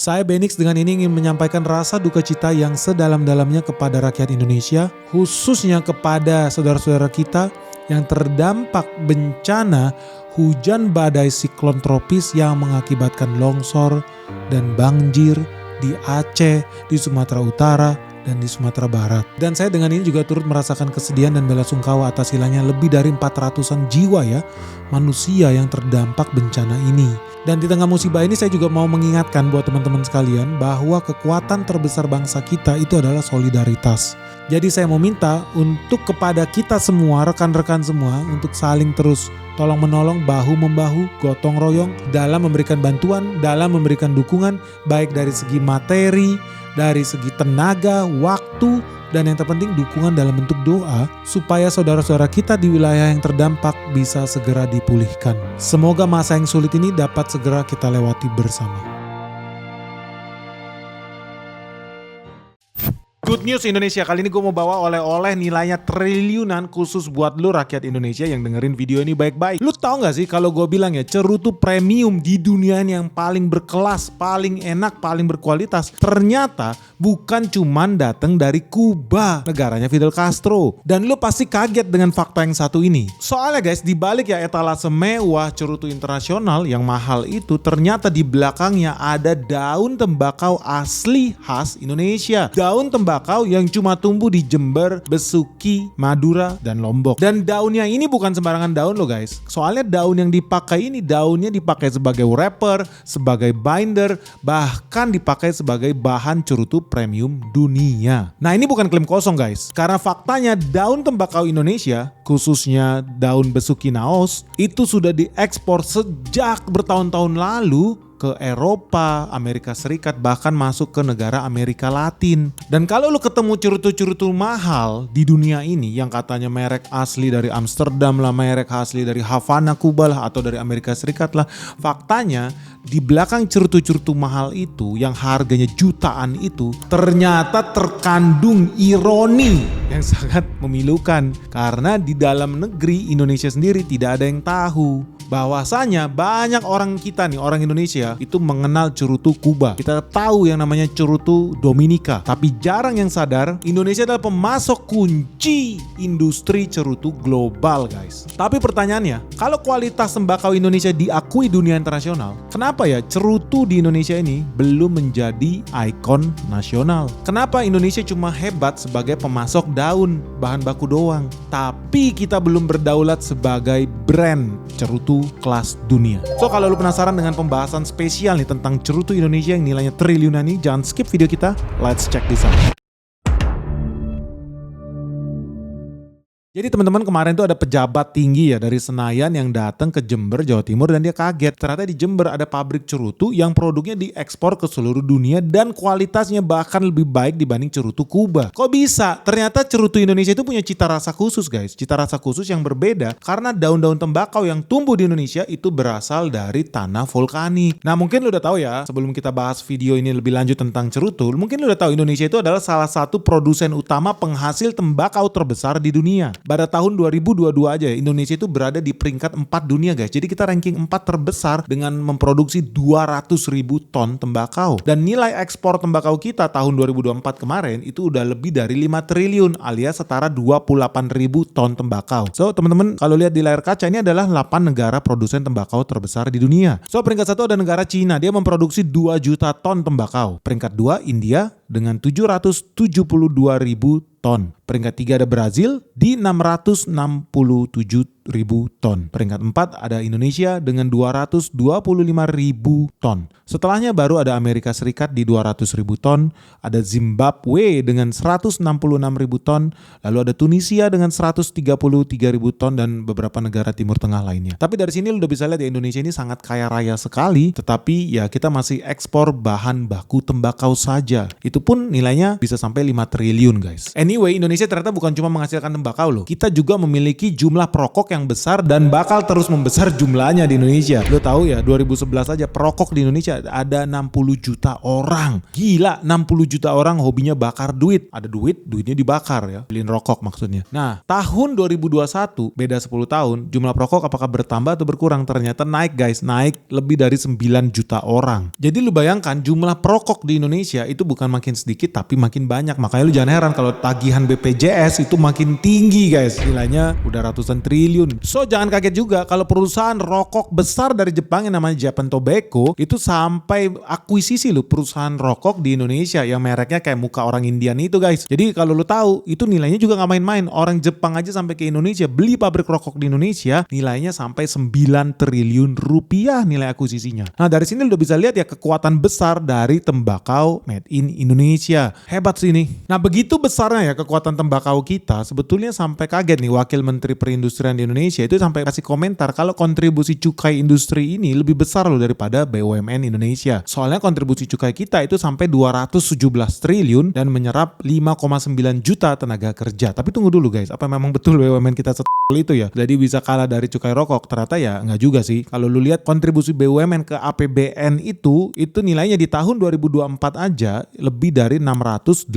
Saya Benix dengan ini ingin menyampaikan rasa duka cita yang sedalam-dalamnya kepada rakyat Indonesia, khususnya kepada saudara-saudara kita yang terdampak bencana hujan badai siklon tropis yang mengakibatkan longsor dan banjir di Aceh, di Sumatera Utara, dan di Sumatera Barat. Dan saya dengan ini juga turut merasakan kesedihan dan belasungkawa atas hilangnya lebih dari 400-an jiwa ya, manusia yang terdampak bencana ini. Dan di tengah musibah ini saya juga mau mengingatkan buat teman-teman sekalian bahwa kekuatan terbesar bangsa kita itu adalah solidaritas. Jadi saya mau minta untuk kepada kita semua, rekan-rekan semua, untuk saling terus tolong menolong, bahu-membahu, gotong royong dalam memberikan bantuan, dalam memberikan dukungan, baik dari segi materi, dari segi tenaga, waktu, dan yang terpenting dukungan dalam bentuk doa supaya saudara-saudara kita di wilayah yang terdampak bisa segera dipulihkan. Semoga masa yang sulit ini dapat segera kita lewati bersama. Good news Indonesia, kali ini gue mau bawa oleh-oleh nilainya triliunan khusus buat lu rakyat Indonesia yang dengerin video ini baik-baik. Lu tahu gak sih kalau gue bilang ya, cerutu premium di dunia ini yang paling berkelas, paling enak, paling berkualitas, ternyata bukan cuman datang dari Kuba, negaranya Fidel Castro. Dan lu pasti kaget dengan fakta yang satu ini. Soalnya guys, dibalik ya etalase mewah cerutu internasional yang mahal itu, ternyata di belakangnya ada daun tembakau asli khas Indonesia. Daun tembakau yang cuma tumbuh di Jember, Besuki, Madura, dan Lombok. Dan daunnya ini bukan sembarangan daun loh guys. Soalnya daun yang dipakai ini, daunnya dipakai sebagai wrapper, sebagai binder, bahkan dipakai sebagai bahan cerutu premium dunia. Nah ini bukan klaim kosong guys. Karena faktanya daun tembakau Indonesia, khususnya daun Besuki Naos, itu sudah diekspor sejak bertahun-tahun lalu ke Eropa, Amerika Serikat, bahkan masuk ke negara Amerika Latin. Dan kalau lu ketemu cerutu-cerutu mahal di dunia ini yang katanya merek asli dari Amsterdam lah, merek asli dari Havana, Kuba lah, atau dari Amerika Serikat lah, faktanya di belakang cerutu-cerutu mahal itu yang harganya jutaan itu ternyata terkandung ironi yang sangat memilukan. Karena di dalam negeri Indonesia sendiri tidak ada yang tahu bahwasanya banyak orang kita nih, orang Indonesia itu mengenal cerutu Kuba. Kita tahu yang namanya cerutu Dominika, tapi jarang yang sadar Indonesia adalah pemasok kunci industri cerutu global guys. Tapi pertanyaannya, kalau kualitas tembakau Indonesia diakui dunia internasional, kenapa ya cerutu di Indonesia ini belum menjadi ikon nasional? Kenapa Indonesia cuma hebat sebagai pemasok daun, bahan baku doang, tapi kita belum berdaulat sebagai brand cerutu kelas dunia? So kalau lu penasaran dengan pembahasan spesial nih tentang cerutu Indonesia yang nilainya triliunan ini, jangan skip video kita. Let's check this out. Jadi teman-teman, kemarin tuh ada pejabat tinggi ya dari Senayan yang datang ke Jember, Jawa Timur, dan dia kaget. Ternyata di Jember ada pabrik cerutu yang produknya diekspor ke seluruh dunia dan kualitasnya bahkan lebih baik dibanding cerutu Kuba. Kok bisa? Ternyata cerutu Indonesia itu punya cita rasa khusus guys. Cita rasa khusus yang berbeda karena daun-daun tembakau yang tumbuh di Indonesia itu berasal dari tanah vulkanik. Nah mungkin lu udah tahu ya, sebelum kita bahas video ini lebih lanjut tentang cerutu, mungkin lu udah tahu Indonesia itu adalah salah satu produsen utama penghasil tembakau terbesar di dunia. Pada tahun 2022 aja ya, Indonesia itu berada di peringkat 4 dunia guys. Jadi kita ranking 4 terbesar dengan memproduksi 200.000 ton tembakau. Dan nilai ekspor tembakau kita tahun 2024 kemarin itu udah lebih dari 5 triliun alias setara 28.000 ton tembakau. So teman-teman, kalau lihat di layar kaca ini adalah 8 negara produsen tembakau terbesar di dunia. So peringkat 1 ada negara Cina, dia memproduksi 2 juta ton tembakau. Peringkat 2 India dengan 772.000 ton. Peringkat 3 ada Brazil di 667.000 ton. Peringkat 4 ada Indonesia dengan 225.000 ton. Setelahnya baru ada Amerika Serikat di 200.000 ton, ada Zimbabwe dengan 166.000 ton, lalu ada Tunisia dengan 133.000 ton dan beberapa negara Timur Tengah lainnya. Tapi dari sini lu udah bisa lihat ya, Indonesia ini sangat kaya raya sekali, tetapi ya kita masih ekspor bahan baku tembakau saja. Itu pun nilainya bisa sampai 5 triliun guys. Anyway, Indonesia ternyata bukan cuma menghasilkan tembakau loh. Kita juga memiliki jumlah perokok yang besar dan bakal terus membesar jumlahnya di Indonesia. Lo tahu ya, 2011 aja perokok di Indonesia ada 60 juta orang. Gila, 60 juta orang hobinya bakar duit. Ada duit, duitnya dibakar ya. Beliin rokok maksudnya. Nah, tahun 2021, beda 10 tahun, jumlah perokok apakah bertambah atau berkurang? Ternyata naik guys, naik lebih dari 9 juta orang. Jadi lu bayangkan jumlah perokok di Indonesia itu bukan makin sedikit tapi makin banyak. Makanya lu jangan heran kalau tagihan BPJS itu makin tinggi guys. Nilainya udah ratusan triliun. So jangan kaget juga kalau perusahaan rokok besar dari Jepang yang namanya Japan Tobacco itu sampai akuisisi lu perusahaan rokok di Indonesia yang mereknya kayak muka orang Indian itu guys. Jadi kalau lu tahu itu nilainya juga gak main-main. Orang Jepang aja sampai ke Indonesia beli pabrik rokok di Indonesia nilainya sampai 9 triliun rupiah nilai akuisisinya. Nah dari sini lu udah bisa lihat ya kekuatan besar dari tembakau made in Indonesia. Hebat sih ini. Nah begitu besarnya ya kekuatan tembakau kita, sebetulnya sampai kaget nih Wakil Menteri Perindustrian di Indonesia itu sampai kasih komentar kalau kontribusi cukai industri ini lebih besar loh daripada BUMN Indonesia. Soalnya kontribusi cukai kita itu sampai 217 triliun dan menyerap 5,9 juta tenaga kerja. Tapi tunggu dulu guys, apa memang betul BUMN kita itu ya? Jadi bisa kalah dari cukai rokok? Ternyata ya nggak juga sih. Kalau lu lihat kontribusi BUMN ke APBN itu nilainya di tahun 2024 aja lebih dari 680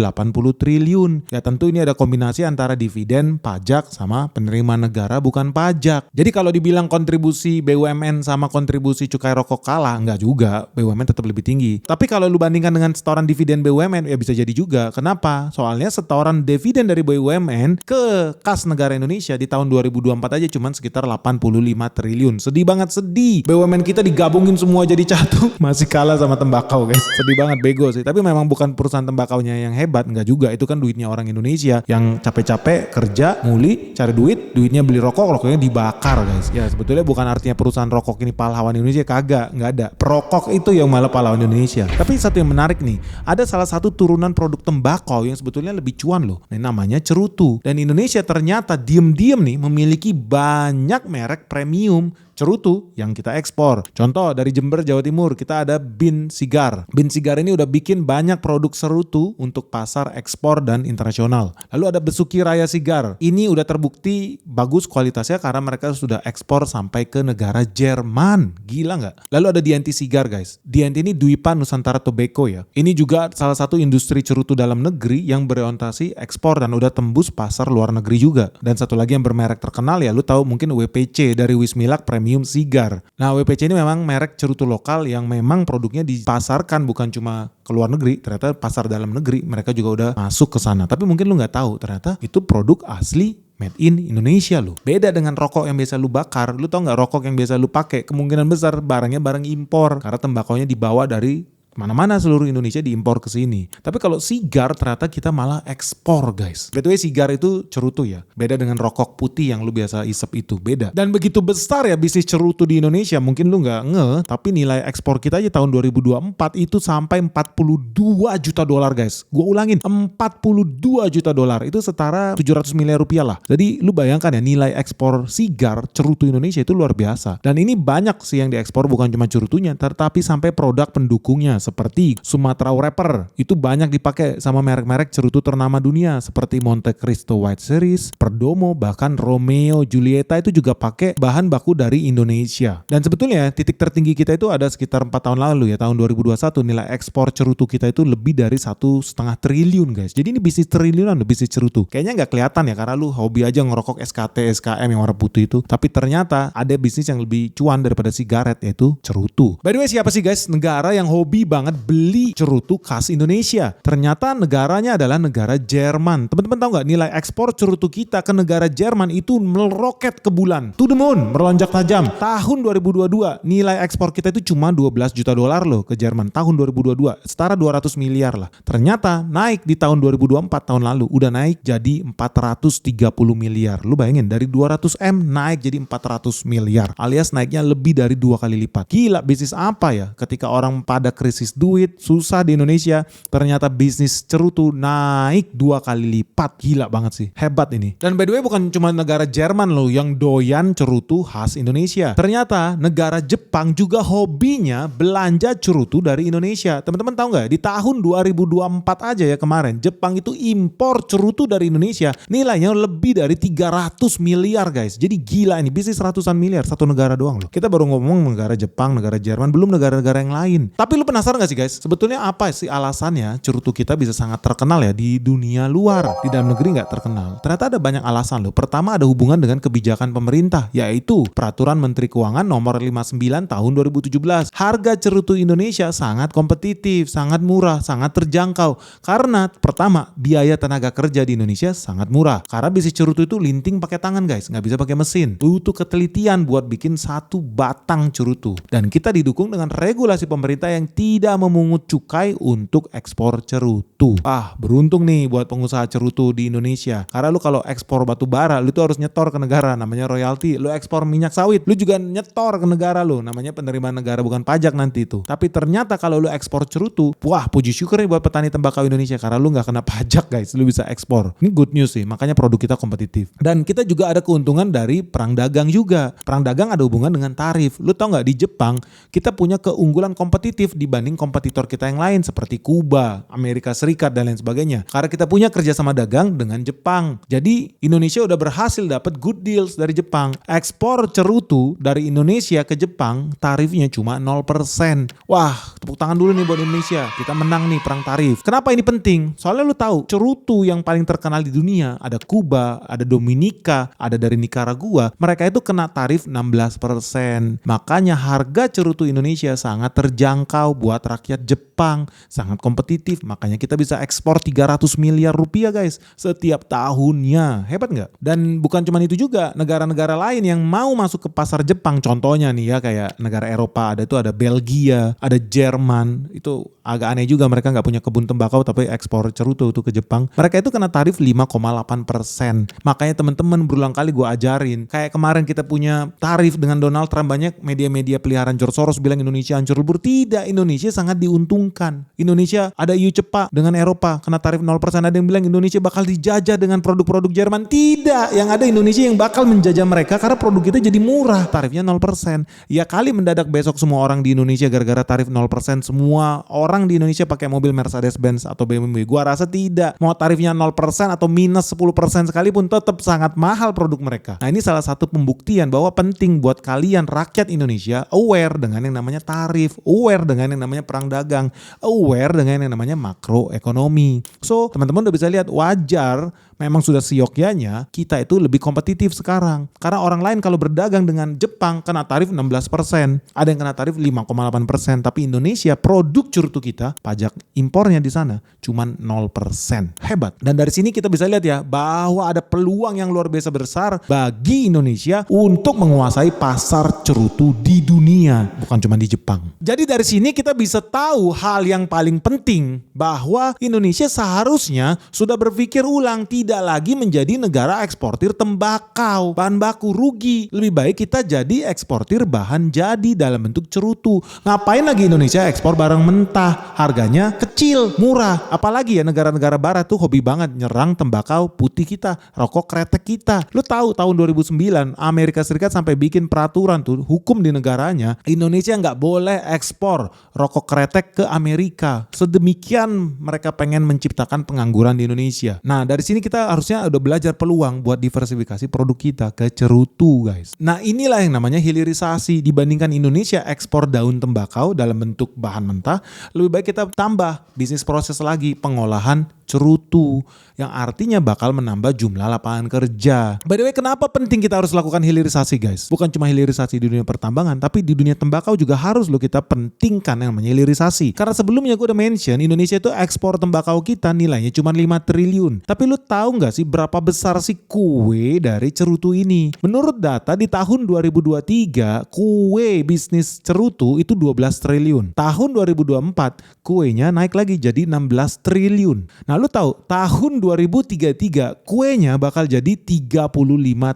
triliun. Ya tentu ini ada kombinasi antara dividen, pajak, sama penerimaan negara bukan pajak. Jadi kalau dibilang kontribusi BUMN sama kontribusi cukai rokok kalah, nggak juga. BUMN tetap lebih tinggi. Tapi kalau lu bandingkan dengan setoran dividen BUMN, ya bisa jadi juga. Kenapa? Soalnya setoran dividen dari BUMN ke kas negara Indonesia di tahun 2024 aja cuman sekitar 85 triliun. Sedih banget, sedih. BUMN kita digabungin semua jadi satu, masih kalah sama tembakau guys. Sedih banget, bego sih. Tapi memang bukan perusahaan tembakaunya yang hebat, nggak juga. Itu kan duitnya orang Indonesia yang capek-capek kerja, nguli, cari duit, duitnya beli rokok, rokoknya dibakar guys. Ya sebetulnya bukan artinya perusahaan rokok ini pahlawan Indonesia, kagak, nggak ada. Perokok itu yang malah pahlawan Indonesia. Tapi satu yang menarik nih, ada salah satu turunan produk tembakau yang sebetulnya lebih cuan loh. Nah, namanya cerutu. Dan Indonesia ternyata diem-diem nih memiliki banyak merek premium cerutu yang kita ekspor. Contoh dari Jember, Jawa Timur, kita ada Bin Sigar. Bin Sigar ini udah bikin banyak produk cerutu untuk pasar ekspor dan internasional. Lalu ada Besuki Raya Sigar. Ini udah terbukti bagus kualitasnya karena mereka sudah ekspor sampai ke negara Jerman. Gila nggak? Lalu ada DNT Sigar guys. DNT ini Dwipa Nusantara Tobacco ya. Ini juga salah satu industri cerutu dalam negeri yang berorientasi ekspor dan udah tembus pasar luar negeri juga. Dan satu lagi yang bermerek terkenal ya, lu tahu mungkin WPC dari Wismilak Premium Sigar. Nah WPC ini memang merek cerutu lokal yang memang produknya dipasarkan bukan cuma ke luar negeri, ternyata pasar dalam negeri mereka juga udah masuk ke sana. Tapi mungkin lu nggak tahu ternyata itu produk asli made in Indonesia loh. Beda dengan rokok yang biasa lu bakar. Lu tau nggak rokok yang biasa lu pakai kemungkinan besar barangnya barang impor karena tembakaunya dibawa dari mana-mana seluruh Indonesia diimpor ke sini. Tapi kalau sigar ternyata kita malah ekspor guys. By the way sigar itu cerutu ya. Beda dengan rokok putih yang lu biasa isep itu. Beda. Dan begitu besar ya bisnis cerutu di Indonesia. Mungkin lu gak tapi nilai ekspor kita aja tahun 2024 itu sampai 42 juta dolar guys. Gue ulangin 42 juta dolar. Itu setara 700 miliar rupiah lah. Jadi lu bayangkan ya nilai ekspor sigar cerutu Indonesia itu luar biasa. Dan ini banyak sih yang diekspor bukan cuma cerutunya. Tetapi sampai produk pendukungnya. Seperti Sumatra Wrapper itu banyak dipakai sama merek-merek cerutu ternama dunia seperti Monte Cristo White Series, Perdomo, bahkan Romeo Julieta itu juga pakai bahan baku dari Indonesia. Dan sebetulnya titik tertinggi kita itu ada sekitar 4 tahun lalu ya, tahun 2021 nilai ekspor cerutu kita itu lebih dari 1,5 triliun guys. Jadi ini bisnis triliunan bisnis cerutu. Kayaknya nggak kelihatan ya karena lu hobi aja ngerokok SKT, SKM yang warna putih itu. Tapi ternyata ada bisnis yang lebih cuan daripada sigaret yaitu cerutu. By the way siapa sih guys negara yang hobi banget beli cerutu khas Indonesia? Ternyata negaranya adalah negara Jerman. Teman-teman tahu nggak nilai ekspor cerutu kita ke negara Jerman itu meroket ke bulan, to the moon, melonjak tajam. Tahun 2022 nilai ekspor kita itu cuma 12 juta dolar loh ke Jerman tahun 2022, setara 200 miliar lah. Ternyata naik di tahun 2024 tahun lalu udah naik jadi 430 miliar. Lu bayangin dari 200 M naik jadi 400 miliar alias naiknya lebih dari 2 kali lipat. Gila bisnis apa ya ketika orang pada krisis krisis duit, susah di Indonesia. Ternyata bisnis cerutu naik 2 kali lipat. Gila banget sih, hebat ini. Dan by the way bukan cuma negara Jerman loh yang doyan cerutu khas Indonesia. Ternyata negara Jepang juga hobinya belanja cerutu dari Indonesia. Teman-teman tahu nggak? Di tahun 2024 aja ya kemarin, Jepang itu impor cerutu dari Indonesia. Nilainya lebih dari 300 miliar guys. Jadi gila ini, bisnis ratusan miliar satu negara doang loh. Kita baru ngomong negara Jepang, negara Jerman, belum negara-negara yang lain. Tapi lu penasaran gak sih guys? Sebetulnya apa sih alasannya cerutu kita bisa sangat terkenal ya di dunia luar? Di dalam negeri nggak terkenal. Ternyata ada banyak alasan loh. Pertama ada hubungan dengan kebijakan pemerintah, yaitu Peraturan Menteri Keuangan nomor 59 tahun 2017. Harga cerutu Indonesia sangat kompetitif, sangat murah, sangat terjangkau. Karena pertama, biaya tenaga kerja di Indonesia sangat murah. Karena bisnis cerutu itu linting pakai tangan guys, nggak bisa pakai mesin. Butuh ketelitian buat bikin satu batang cerutu. Dan kita didukung dengan regulasi pemerintah yang tidak memungut cukai untuk ekspor cerutu. Beruntung nih buat pengusaha cerutu di Indonesia. Karena lu kalau ekspor batu bara, lu tuh harus nyetor ke negara, namanya royalti. Lu ekspor minyak sawit, lu juga nyetor ke negara lu, namanya penerimaan negara bukan pajak nanti itu. Tapi ternyata kalau lu ekspor cerutu, puji syukur nih buat petani tembakau Indonesia karena lu nggak kena pajak guys, lu bisa ekspor. Ini good news sih, makanya produk kita kompetitif. Dan kita juga ada keuntungan dari perang dagang juga. Perang dagang ada hubungan dengan tarif. Lu tau nggak, di Jepang kita punya keunggulan kompetitif dibanding kompetitor kita yang lain seperti Kuba, Amerika Serikat dan lain sebagainya. Karena kita punya kerjasama dagang dengan Jepang. Jadi Indonesia udah berhasil dapat good deals dari Jepang. Ekspor cerutu dari Indonesia ke Jepang tarifnya cuma 0%. Wah, tepuk tangan dulu nih buat Indonesia. Kita menang nih perang tarif. Kenapa ini penting? Soalnya lu tahu, cerutu yang paling terkenal di dunia ada Kuba, ada Dominika, ada dari Nicaragua. Mereka itu kena tarif 16%. Makanya harga cerutu Indonesia sangat terjangkau buat rakyat Jepang, sangat kompetitif. Makanya kita bisa ekspor 300 miliar rupiah guys setiap tahunnya. Hebat nggak? Dan bukan cuma itu juga, negara-negara lain yang mau masuk ke pasar Jepang, contohnya nih ya kayak negara Eropa, ada Belgia, ada Jerman. Itu agak aneh juga, mereka nggak punya kebun tembakau tapi ekspor cerutu tuh ke Jepang. Mereka itu kena tarif 5,8%. Makanya teman-teman berulang kali gue ajarin, kayak kemarin kita punya tarif dengan Donald Trump, banyak media-media peliharaan George Soros bilang Indonesia hancur lebur. Tidak, Indonesia sangat diuntungkan. Indonesia ada EU cepat dengan Eropa kena tarif 0%. Ada yang bilang Indonesia bakal dijajah dengan produk-produk Jerman. Tidak, yang ada Indonesia yang bakal menjajah mereka karena produk kita jadi murah, tarifnya 0%. Ya kali mendadak besok semua orang di Indonesia gara-gara tarif 0%, semua orang di Indonesia pakai mobil Mercedes-Benz atau BMW. Gua rasa tidak. Mau tarifnya 0% atau minus 10% sekalipun tetap sangat mahal produk mereka. Nah, ini salah satu pembuktian bahwa penting buat kalian rakyat Indonesia aware dengan yang namanya tarif, aware dengan yang namanya perang dagang, aware dengan yang namanya makroekonomi. So, teman-teman udah bisa lihat, wajar memang sudah seyogyanya kita itu lebih kompetitif sekarang. Karena orang lain kalau berdagang dengan Jepang kena tarif 16%, ada yang kena tarif 5,8%, tapi Indonesia produk cerutu kita pajak impornya di sana cuma 0%. Hebat. Dan dari sini kita bisa lihat ya bahwa ada peluang yang luar biasa besar bagi Indonesia untuk menguasai pasar cerutu di dunia, bukan cuma di Jepang. Jadi dari sini kita bisa tahu hal yang paling penting, bahwa Indonesia seharusnya sudah berpikir ulang, tidak lagi menjadi negara eksportir tembakau, bahan baku, rugi. Lebih baik kita jadi eksportir bahan jadi dalam bentuk cerutu. Ngapain lagi Indonesia ekspor barang mentah, harganya kecil, murah. Apalagi ya negara-negara barat tuh hobi banget nyerang tembakau putih kita, rokok kretek kita. Lu tahu tahun 2009 Amerika Serikat sampai bikin peraturan tuh, hukum di negaranya, Indonesia nggak boleh ekspor rokok kretek ke Amerika. Sedemikian mereka pengen menciptakan pengangguran di Indonesia. Nah, dari sini kita harusnya udah belajar peluang buat diversifikasi produk kita ke cerutu guys. Nah, inilah yang namanya hilirisasi. Dibandingkan Indonesia ekspor daun tembakau dalam bentuk bahan mentah, lebih baik kita tambah bisnis proses lagi, pengolahan cerutu, yang artinya bakal menambah jumlah lapangan kerja. By the way, kenapa penting kita harus lakukan hilirisasi guys? Bukan cuma hilirisasi di dunia pertambangan, tapi di dunia tembakau juga harus kita pentingkan yang namanya hilirisasi. Karena sebelumnya gue udah mention, Indonesia itu ekspor tembakau kita nilainya cuma 5 triliun. Tapi lu tahu tahu nggak sih berapa besar sih kue dari cerutu ini? Menurut data di tahun 2023, kue bisnis cerutu itu 12 triliun. Tahun 2024, kuenya naik lagi jadi 16 triliun. Nah lu tahu tahun 2033 kuenya bakal jadi 35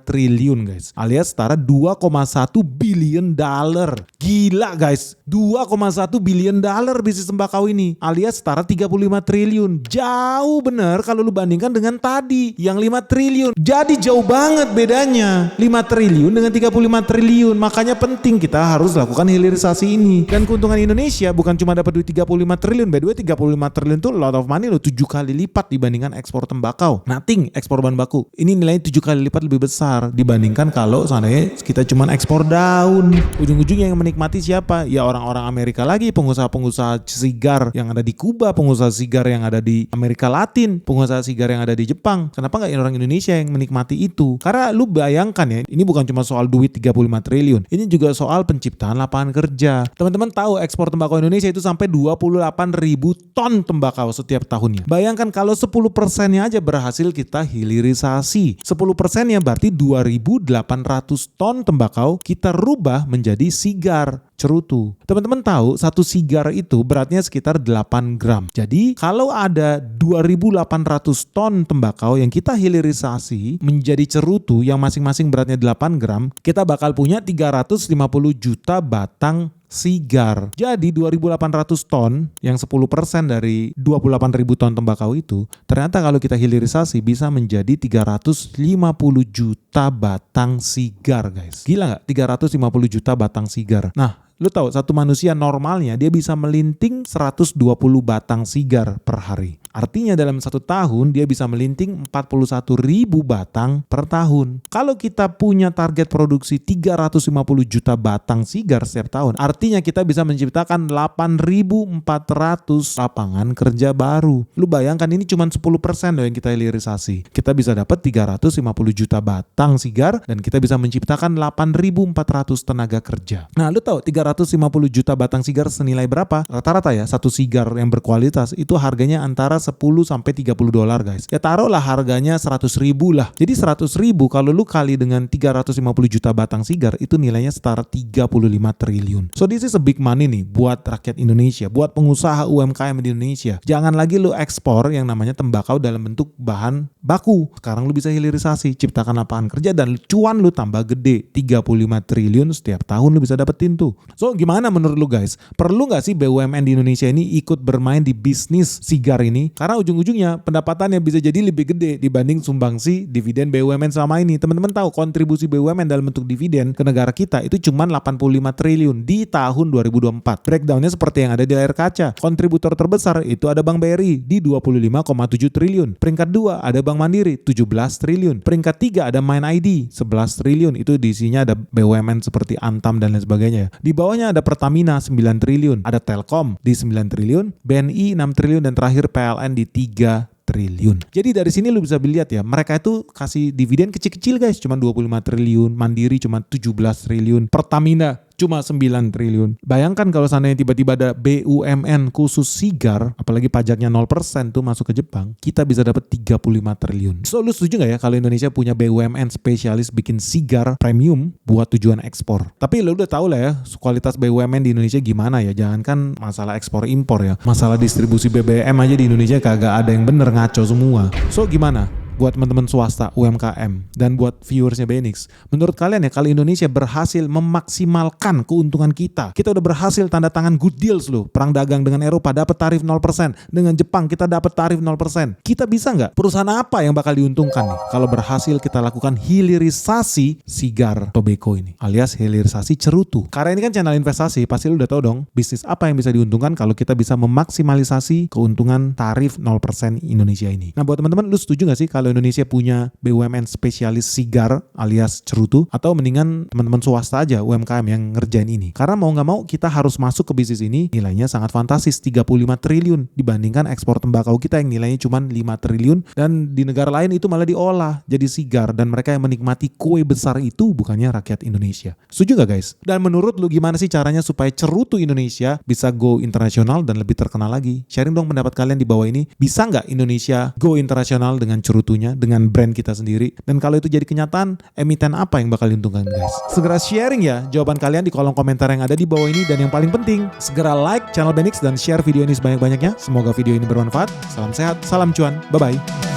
triliun guys. Alias setara 2,1 billion dollar. Gila guys, 2,1 billion dollar bisnis tembakau ini. Alias setara 35 triliun. Jauh bener kalau lu bandingkan dengan tadi yang 5 triliun. Jadi jauh banget bedanya. 5 triliun dengan 35 triliun. Makanya penting kita harus lakukan hilirisasi ini. Dan keuntungan Indonesia bukan cuma dapat duit 35 triliun. By the way 35 triliun itu lot of money loh. 7 kali lipat dibandingkan ekspor tembakau. Nothing ekspor bahan baku. Ini nilainya 7 kali lipat lebih besar dibandingkan kalau seandainya kita cuma ekspor daun. Ujung-ujungnya yang menikmati siapa? Ya orang-orang Amerika lagi. Pengusaha-pengusaha sigar yang ada di Kuba. Pengusaha sigar yang ada di Amerika Latin. Pengusaha sigar yang ada di Jepang. Kenapa nggak orang Indonesia yang menikmati itu? Karena lu bayangkan ya, ini bukan cuma soal duit 35 triliun. Ini juga soal penciptaan lapangan kerja. Teman-teman tahu ekspor tembakau Indonesia itu sampai 28.000 ton tembakau setiap tahunnya. Bayangkan kalau 10%-nya aja berhasil kita hilirisasi. 10%-nya berarti 2.800 ton tembakau kita rubah menjadi sigar cerutu. Teman-teman tahu satu sigar itu beratnya sekitar 8 gram. Jadi kalau ada 2.800 ton tembakau yang kita hilirisasi menjadi cerutu yang masing-masing beratnya 8 gram, kita bakal punya 350 juta batang sigar. Jadi 2.800 ton yang 10% dari 28.000 ton tembakau itu ternyata kalau kita hilirisasi bisa menjadi 350 juta batang sigar guys. Gila gak? 350 juta batang sigar. Nah lu tahu satu manusia normalnya dia bisa melinting 120 batang sigar per hari. Artinya dalam satu tahun dia bisa melinting 41.000 batang per tahun. Kalau kita punya target produksi 350 juta batang sigar setiap tahun, artinya kita bisa menciptakan 8.400 lapangan kerja baru. Lu bayangkan ini cuma 10% loh yang kita hilirisasi. Kita bisa dapat 350 juta batang sigar dan kita bisa menciptakan 8.400 tenaga kerja. Nah lu tahu 350 juta batang sigar senilai berapa? Rata-rata ya satu sigar yang berkualitas itu harganya antara 10 sampai 30 dolar guys. Ya taruhlah harganya 100.000 lah. Jadi 100.000 kalau lu kali dengan 350 juta batang sigar itu nilainya setara 35 triliun. So this is a big money nih buat rakyat Indonesia, buat pengusaha UMKM di Indonesia. Jangan lagi lu ekspor yang namanya tembakau dalam bentuk bahan baku. Sekarang lu bisa hilirisasi, ciptakan lapangan kerja dan cuan lu tambah gede. 35 triliun setiap tahun lu bisa dapetin tuh. So gimana menurut lu guys? Perlu gak sih BUMN di Indonesia ini ikut bermain di bisnis sigar ini? Karena ujung-ujungnya pendapatannya bisa jadi lebih gede dibanding sumbangsi dividen BUMN selama ini. Teman-teman tahu kontribusi BUMN dalam bentuk dividen ke negara kita itu cuma 85 triliun di tahun 2024. Breakdownnya seperti yang ada di layar kaca. Kontributor terbesar itu ada Bank BRI di 25,7 triliun. Peringkat 2 ada Bank Mandiri 17 triliun. Peringkat 3 ada Main ID 11 triliun. Itu diisinya ada BUMN seperti Antam dan lain sebagainya. Di bawahnya ada Pertamina 9 triliun. Ada Telkom di 9 triliun. BNI 6 triliun dan terakhir PLN di 3 triliun. Jadi dari sini lu bisa lihat ya, mereka itu kasih dividen kecil-kecil guys, cuma 25 triliun, Mandiri cuma 17 triliun, Pertamina cuma 9 triliun. Bayangkan kalau seandainya tiba-tiba ada BUMN khusus sigar, apalagi pajaknya 0% tuh masuk ke Jepang, kita bisa dapat 35 triliun. So lu setuju gak ya kalau Indonesia punya BUMN spesialis bikin sigar premium buat tujuan ekspor? Tapi lu udah tahu lah ya kualitas BUMN di Indonesia gimana ya. Jangankan masalah ekspor impor ya, masalah distribusi BBM aja di Indonesia kagak ada yang bener, ngaco semua. So gimana? Buat teman-teman swasta, UMKM, dan buat viewersnya BNX, menurut kalian ya kalau Indonesia berhasil memaksimalkan keuntungan kita udah berhasil tanda tangan good deals loh, perang dagang dengan Eropa dapat tarif 0%, dengan Jepang kita dapat tarif 0%, kita bisa nggak? Perusahaan apa yang bakal diuntungkan nih kalau berhasil kita lakukan hilirisasi sigar tobacco ini, alias hilirisasi cerutu? Karena ini kan channel investasi, pasti lu udah tahu dong bisnis apa yang bisa diuntungkan kalau kita bisa memaksimalisasi keuntungan tarif 0% Indonesia ini. Nah buat teman-teman, lu setuju nggak sih kalau Indonesia punya BUMN spesialis sigar alias cerutu, atau mendingan teman-teman swasta aja UMKM yang ngerjain ini? Karena mau nggak mau kita harus masuk ke bisnis ini, nilainya sangat fantastis 35 triliun dibandingkan ekspor tembakau kita yang nilainya cuma 5 triliun dan di negara lain itu malah diolah jadi sigar dan mereka yang menikmati kue besar itu bukannya rakyat Indonesia. Setuju nggak guys? Dan menurut lu gimana sih caranya supaya cerutu Indonesia bisa go internasional dan lebih terkenal lagi? Sharing dong pendapat kalian di bawah ini. Bisa nggak Indonesia go internasional dengan cerutu mutunya dengan brand kita sendiri. Dan kalau itu jadi kenyataan, emiten apa yang bakal diuntungkan guys? Segera sharing ya jawaban kalian di kolom komentar yang ada di bawah ini. Dan yang paling penting, segera like channel Benix dan share video ini sebanyak-banyaknya. Semoga video ini bermanfaat. Salam sehat, salam cuan, bye-bye.